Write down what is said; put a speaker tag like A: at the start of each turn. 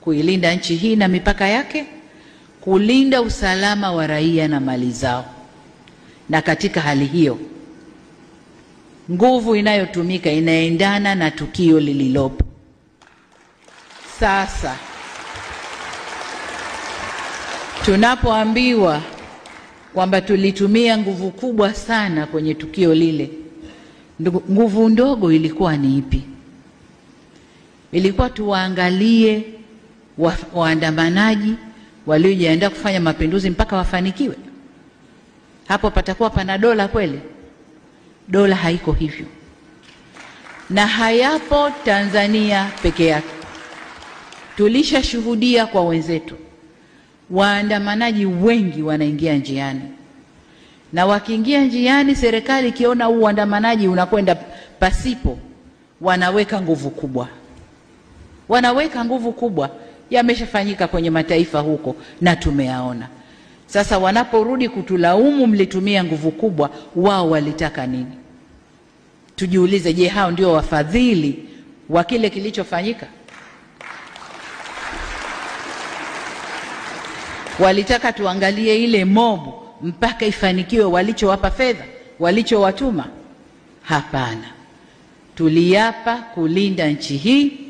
A: kuilinda nchi hii na mipaka yake, kulinda usalama wa raia na mali zao. Na katika hali hiyo, nguvu inayotumika inaendana na tukio lililopo. Sasa tunapoambiwa kwamba tulitumia nguvu kubwa sana kwenye tukio lile, nguvu ndogo ilikuwa ni ipi? Ilikuwa tuwaangalie waandamanaji waliojiandaa kufanya mapinduzi mpaka wafanikiwe? Hapo patakuwa pana dola kweli? Dola haiko hivyo, na hayapo Tanzania peke yake. Tulishashuhudia kwa wenzetu, waandamanaji wengi wanaingia njiani, na wakiingia njiani, serikali ikiona huu uandamanaji unakwenda pasipo, wanaweka nguvu kubwa. Wanaweka nguvu kubwa. Yameshafanyika kwenye mataifa huko na tumeyaona. Sasa wanaporudi kutulaumu mlitumia nguvu kubwa, wao walitaka nini? Tujiulize, je, hao ndio wafadhili wa kile kilichofanyika? Walitaka tuangalie ile mobu mpaka ifanikiwe walichowapa fedha, walichowatuma? Hapana. Tuliapa kulinda nchi hii